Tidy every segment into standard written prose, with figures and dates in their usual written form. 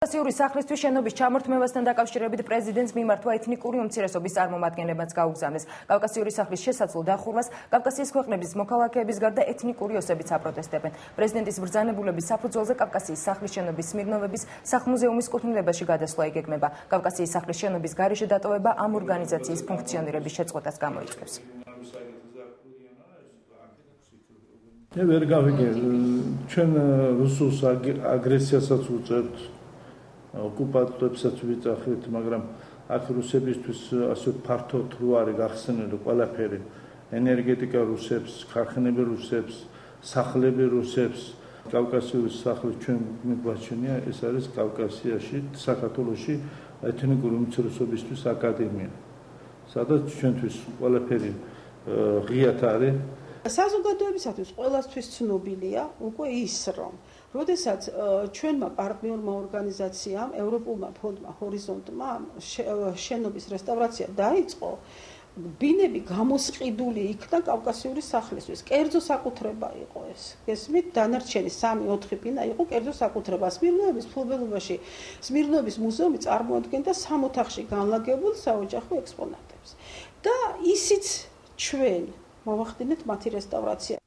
კავკასიური სახლისთვის შენობის ჩამორთმევასთან დაკავშირებით პრეზიდენტს მიმართვა ეთნიკური უმცირესობის წარმომადგენლებმაც გაუგზავნეს. კავკასიური სახლის შესაძლო დახურვას კავკასიის ქვეყნების მოქალაქეების გარდა ეთნიკური ოსებიც აპროტესტებენ. პრეზიდენტის ბრძანებულების საფუძველზე კავკასიის სახლის შენობის სმირნოვების სახლ-მუზეუმის კუთვნილებაში გადასვლა იგეგმება. კავკასიის სახლის შენობის გარეშე დატოვება ამ ორგანიზაციის ფუნქციონირების შეწყვეტას გამოიწვევს. ვერ გავიგე, ჩვენ რუსულს აგრესიასაც უწევთ, ოკუპანტებსაც ვიძახით, მაგრამ აქ რუსებისთვის ასე ფართოდ რო არის გახსნილი ყველაფერი, ენერგეტიკა რუსებს, ქარხნები რუსებს, სახლები რუსებს, კავკასიური სახლი ჩვენ მიგვაჩნია, ეს არის კავკასიაში, საქართველოში ეთნიკური უმცირესობისთვის აკადემია. სადაც ჩვენთვის ყველაფერი ღიად არის. საზოგადოებისათვის ყველასთვის ცნობილია უკვე ის, რომ როდესაც ჩვენმა პარტნიორმა ორგანიზაციამ, ევროპულმა ფონდმა, ჰორიზონტმა შენობის რესტავრაცია დაიწყო, ბინები გამოსყიდული იქნა კავკასიური სახლისთვის. კერძო საკუთრება იყო ეს. გესმით, დანარჩენი 3-4 ბინა იყო კერძო საკუთრება. სმირნოების ფლობელობაში სმირნოების მუზეუმი წარმოადგენდა 3 ოთახში განლაგებულ საოჯახო ექსპონატებს. და ისიც ჩვენ მოვახდინეთ მათი რესტავრაცია.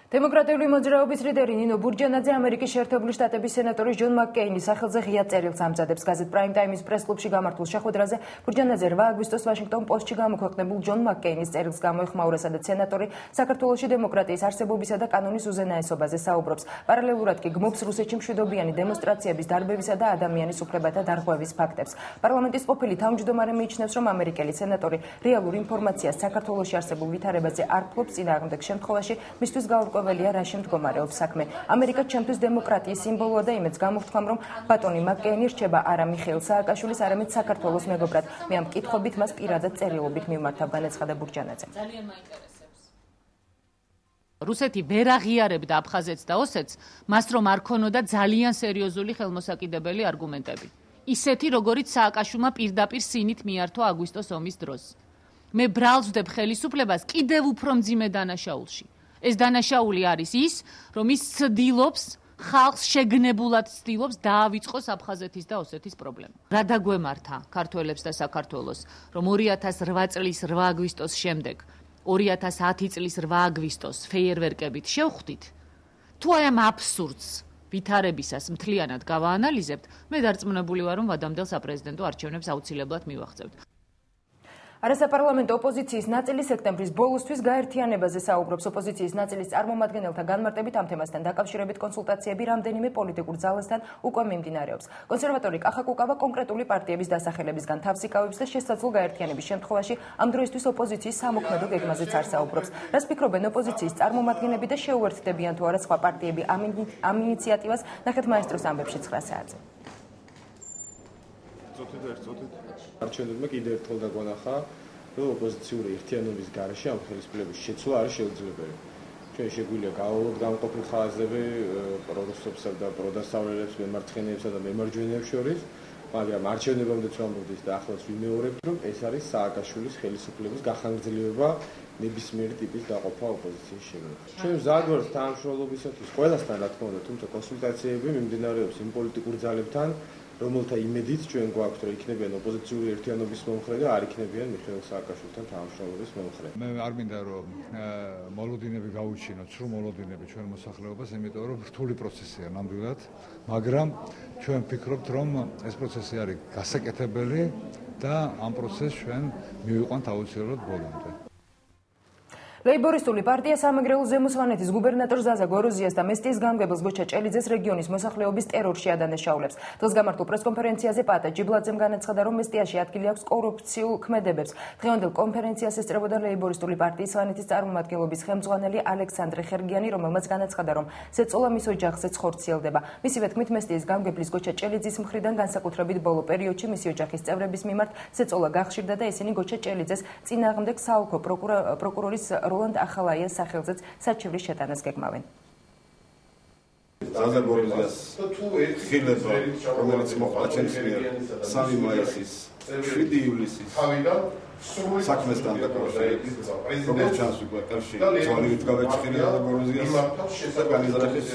დემოკრატიული მოძრაობის ლიდერი ნინო ბურჯანაძე ამერიკის შეერთებული შტატების სენატორის ჯონ მაკკეინის სახელზე ღია წერილს ამზადებს. გაზეთ პრაიმ ტაიმის პრეს-კლუბში გამართულ შეხვედრაზე ბურჯანაძე 8 აგვისტოს ვაშინგტონ პოსტში გამოქვეყნებულ ჯონ მაკკეინის წერილს გამოეხმაურა, სადაც სენატორი საქართველოში დემოკრატიის არსებობისა და კანონის უზენაესობაზე საუბრობს. პარალელურად კი გმობს რუსეთში მშვიდობიანი დემონსტრაციების, დარბევისა და ადამიანის უფლებათა დარღვევის ფაქტებს. პარლამენტის ყოფილი თავმჯდომარე მიიჩნევს, რომ ამერიკელი სენატორი რეალურ ინფორმაციას საქართველოში არსებულ ვითარებაზე არ ფლობს, წინააღმდეგ შემთხვევაში მისთვის გაურკვეველია რა შემდგომარეობს საქმე. ამერიკა ჩემთვის დემოკრატიის სიმბოლოა და იმედს გამოვთქვამ, რომ ბატონი მაკკეინი რჩება არა მიხეილ სააკაშვილის, არამედ საქართველოს მეგობრად. მე ამ კითხვებით მას პირადად წერილობით მიმართავ, განაცხადა ბურჯანაძე. ძალიან მაინტერესებს. რუსეთი ვერ აღიარებდა აფხაზეთს და ოსეთს, მას რომ არ ქონოდა ძალიან სერიოზული ხელმოსაკიდებელი არგუმენტები. ისეთი, როგორიც სააკაშვილმა პირდაპირ სინით მიართვა აგვისტოს ომის დროს. მე ბრალს ვდებ ხელისუფლებას კიდევ უფრო მძიმე დანაშაულში. ეს დანაშაული არის ის, რომ ის ცდილობს, ხალხს შეგნებულად ცდილობს დაავიწყოს აფხაზეთის და ოსეთის პრობლემა. რა დაგვემართა ქართველებს და საქართველოს, რომ 2008 წლის 8 აგვისტოს შემდეგ 2010 წლის 8 აგვისტოს ფეიერვერკებით შევხვდით? თუ აი ამ აბსურდს ვითარებისას მთლიანად გავაანალიზებთ, მე დარწმუნებული ვარ, რომ ვადამდელ საპრეზიდენტო არჩევნებს აუცილებლად მივახცევთ. არასაპარლამენტო ოპოზიციის ნაწილი სექტემბრის ბოლოსთვის გაერთიანებაზე საუბრობს. ოპოზიციის ნაწილის წარმომადგენელთა განმარტებით ამ თემასთან დაკავშირებით კონსულტაციები რამდენიმე პოლიტიკურ ძალასთან უკვე მიმდინარეობს. კონსერვატორი კახა კუკავა კონკრეტული პარტიების დასახელებისგან თავს იკავებს და შესაძლო გაერთიანების შემთხვევაში ამ დროისთვის ოპოზიციის სამოქმედო გეგმაზეც არ საუბრობს. რას ფიქრობენ ოპოზიციის წარმომადგენლები და შეუერთდებიან თუ არა სხვა პარტიები ამ ინიციატივას, ნახეთ მაესტროს ამბებში 9 საათზე. არჩევნებმა კიდევ ერთხელ დაგვანახა, რომ ოპოზიციური ერთიანობის გარეშე ამ ხელისუფლების შეცვლა არის შეუძლებელი. ჩვენ შეგვიძლია გავავლოთ გამყოფილ ხაზები პრორუსებსა და პროდასავლელებს, მემარცხენეებსა და მემარჯვენეებს შორის, მაგრამ არჩევნებამდე ვამბობთ და ახლაც ვიმეორებთ, რომ ეს არის სააკაშვილის ხელისუფლების გახანგრძლივება ნებისმიერი ტიპის დაყოფა ოპოზიციის შეგრძნებით. ჩვენ მზად ვართ თანამშრომლობისათვის ყველასთან, რა თქმა უნდა, თუმცა კონსულტაციები მიმდინარეობს იმ პოლიტიკურ ძალებთან, რომელთა იმედით ჩვენ გვაქვს, რომ იქნებიან ოპოზიციური ერთიანობის მომხრე და არ იქნებიან მიხეილ სააკაშვილთან თანამშრომლობის მომხრე. მე არ მინდა რომ მოლოდინები გაუჩინოთ, სრულ მოლოდინები ჩვენ მოსახლეობას, იმიტომ რომ რთული პროცესია ნამდვილად, მაგრამ ჩვენ ვფიქრობთ, რომ ეს პროცესი არის გასაკეთებელი და ამ პროცესს ჩვენ მივიყვანთ აუცილებლად ბოლომდე. ლეიბორისტული პარტია სამეგრელო ზემოსვანეთის გუბერნატორ ზაზა გოროზიას და მესტიის გამგებელს გოჩა ჭელიძეს რეგიონის მოსახლეობის ტერორში ადანაშაულებს. დღეს გამართულ პრესკონფერენციაზე პატა ჯიბლაძემ განაცხადა, რომ მესტიაში ადგილი აქვს კორუფციულ ქმედებებს. დღევანდელ კონფერენციას ესწრებოდა ლეიბორისტული პარტიის სვანეთის წარმომადგენლობის ხელმძღვანელი ალექსანდრე ხერგიანი, რომელმაც განაცხადა, რომ ზეწოლა მის ოჯახზეც ხორციელდება. მისივე თქმით, მესტიის გამგებლის გოჩა ჭელიძის მხრიდან განსაკუთრებით ბოლო პერიოდში მისი ოჯახის წევრების მიმართ ზეწოლა გახშირდა და ესენი გოჩა ჭელიძეს წინააღმდეგ საოლქო პროკურორის როლანდ ახალაიას სახელზეც საჩივრის შეტანას გეგმავენ. ზაზა გოროზიას ხილება, რომელიც მოხდა ჩემს მიერ 3 მაისის 7 ივლისის საქმესთან დაკავშირებით. როგორც ჩანს უკვე კავშირი ძვალივით გავეჭხირა და გოროზიას განიზარახეს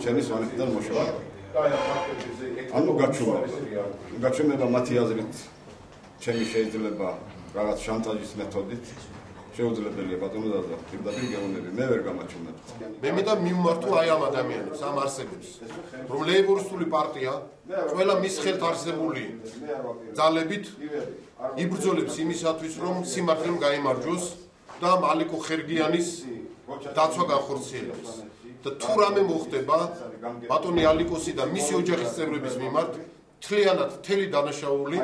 ჩემი სვანეთიდან მოშოვა. ანუ გაჩვენება მათი აზრით ჩემი შეიძლება რაღაც შანტაჟის მეთოდით შეუძლებელია ბატონო და პირდაპირ გეუბნები მე ვერ გამაჩვენებ. მე მინდა მივმართო აი ამ ადამიანებს, ამ არსებებს, რომ ლეიბორისტული პარტია ყველა მის ხელთ არსებული ძალებით იბრძოლებს იმისათვის, რომ სიმართლემ გაიმარჯვოს და ალიკო ხერგიანის დაცვა განხორციელდეს. და თუ რამე მოხდება ბატონი ალიკოსი და მისი ოჯახის წევრების მიმართ მთლიანად მთელი დანაშაული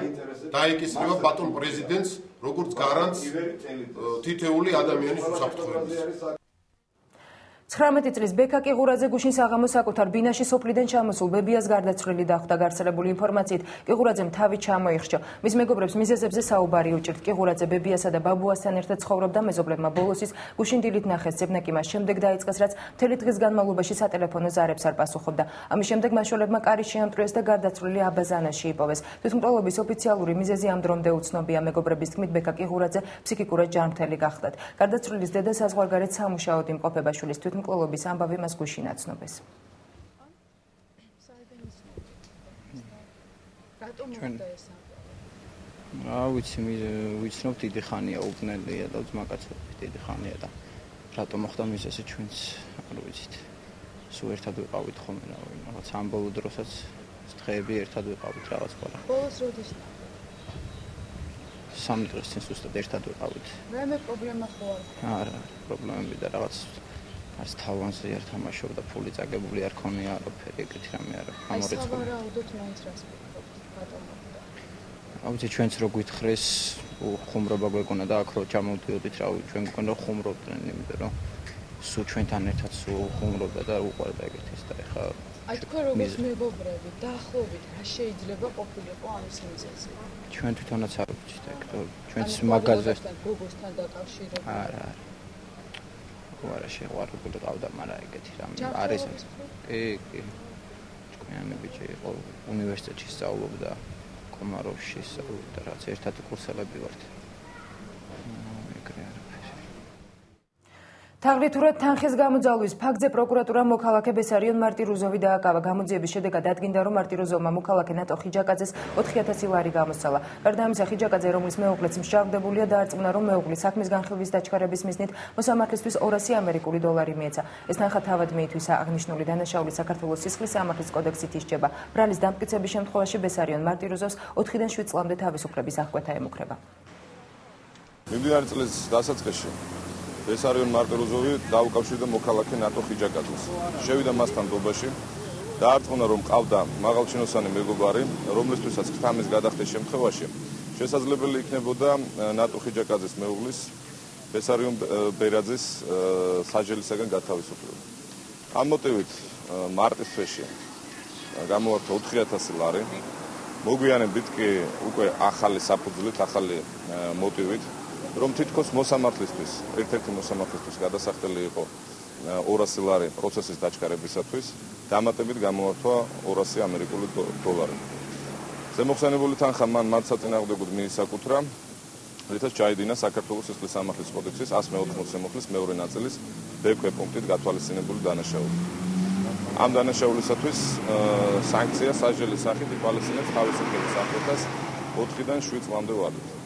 დაეკისრება ბატონ პრეზიდენტს როგორც გარანტს თითეული ადამიანის უსაფრთხოების. 19 წლის ბექა კიღურაძე გუშინ საღამოს საკუთარ ბინაში სოფლიდან ჩამოსულ ბებიას გარდაცვლილი დახვდა. გავრცელებული ინფორმაციით კიღურაძემ თავი ჩამოიხშო. მის მეგობრებს მიზეზებზე საუბარი უჭირთ. კიღურაძე ბებიასა და ბაბუასთან ერთად ცხოვრობდა. მეზობლებმა ბოლოს ის გუშინ დილით ნახეს. ძებნა კი მას შემდეგ დაიწყეს, რაც მთელი დღის განმავლობაში სატელეფონო ზარებს არ პასუხობდა. ამის შემდეგ მაშველებმა კარი შეამტვრიეს და გარდაცვლილი აბაზანაში იპოვეს. თვითმკვლელობის ოფიციალური მიზეზი ამ დრომდე უცნობია. მეგობრების თქმით, ბექა კიღურაძე ფსიქიკურად ჯანმრთელი გახდათ. გარდაცვლილის დედა საზღვარგარეთ სამუშაოდ იმყოფება. შვილის მკვლელობის ამბავი მას გუშინ აცნობეს. ვიცნობ დიდი ხანია უბნელია და ძმაკაცები დიდი ხანია და რატომ მოხდა მიზეზი ჩვენც არ ვიცით. სულ ერთად ვიყავით ხოლმე რაღაც ამ ბოლო დროსაც დღეები ერთად ვიყავით რაღაც ყველა. ბოლოს როდის? 3 დღეს წინ ზუსტად ერთად ვიყავით. მე პრობლემა ხო არ? არა, პრობლემები და რაღაც არც თავანზე არ თამაშობდა, ფული წაგებული არ ქონია, არაფერი ეგეთი რამე არა. ამორეცხო. აი სავარაუდოდ მაინც რას ვფიქრობთ, ბატონო? აუცი ჩვენც რო გითხრეს, ხუმრობა გვეკონა და აქ რო ჩამოვდიოდით, რა ვიცი, ჩვენ გვქონდა ხუმრობდნენ, იმიტომ რომ სულ ჩვენთან ერთად სულ ხუმრობდა და უყვარდა ეგეთი ის და ეხა აი თქვენ როგორც მეგობრები, დაახლოებით რა შეიძლება ყოფილიყო ამის მიზეზი? ჩვენ თვითონაც არ ვიცით, ჩვენც მაგაზე გოგოსთან დაკავშირებით. არა. არა შეყვარებული ყავდა, მაგრამ ეგეთი რამე არის. კი. ჭკვიანი ბიჭი იყო, უნივერსიტეტში სწავლობდა, კომაროვში სწავლობდა, რაც ერთად კურსელები ვართ. თაღლითურად თანხის გამოძალვის ფაქტზე პროკურატურამ მოქალაქე ბესარიონ მარტირუზოვი დააკავა. გამოძიების შედეგად დადგინდა, რომ მარტირუზოვმა მოქალაქე ნატო ხიჯაკაძეს 4000 ლარი გამოსცალა. გარდა ამისა, ხიჯაკაძე, რომლის მეუღლეც მსჯავრდებულია, დაარწმუნა, რომ მეუღლის საქმის განხილვის დაჩქარების მიზნით მოსამართლისთვის 200 ამერიკული დოლარი მიეცა. ეს თანხა თავად მიითვისა. აღნიშნული დანაშაული საქართველოს სისხლის სამართლის კოდექსით ისჯება. ბრალის დამტკიცების შემთხვევაში ბესარიონ მარტირუზოვს 4-დან 7 წლამდე თავისუფლების აღკვეთა ემუქრება. მიმდინარე წლის დასაწყისში ბესარიონ მარტირუზოვი დაუკავშირდა მოქალაქე ნატო ხიჯაკაძეს. შევიდა მასთან დობაში, დაარწმუნა, რომ ყავდა მაღალჩინოსანი მეგობარი, რომლისთვისაც ხთამის გადახდის შემთხვევაში შესაძლებელი იქნებოდა ნატო ხიჯაკაძეს მეუღლის ბესარიონ ბერაძის საჯელისაგან გათავისუფლება. ამ მოტივით მარტის თვეში გამოვარდა 4000 ლარი. მოგვიანებით კი უკვე ახალი საფუძვლით, ახალი მოტივით, რომ თითქოს მოსამართლისთვის, ერთ-ერთი მოსამართლისთვის გადასახდელი იყო 200 ლარი პროცესის დაჩქარებისათვის, დამატებით გამოვართვა 200 ამერიკული დოლარი. ზემოხსენებული თანხა მან მათ საწინააღმდეგოდ მიისაკუთრა, რითაც ჩაიდინა საქართველოს სისხლის სამართლის კოდექსის 180 შემოხლის მეორე ნაწილის ბ-ქვე პუნქტით გათვალისწინებული დანაშაული. ამ დანაშაულისათვის სანქცია სასჯელის სახით ითვალისწინებს თავისუფლების აღკვეთას 4-დან 7 წლამდე ვადით.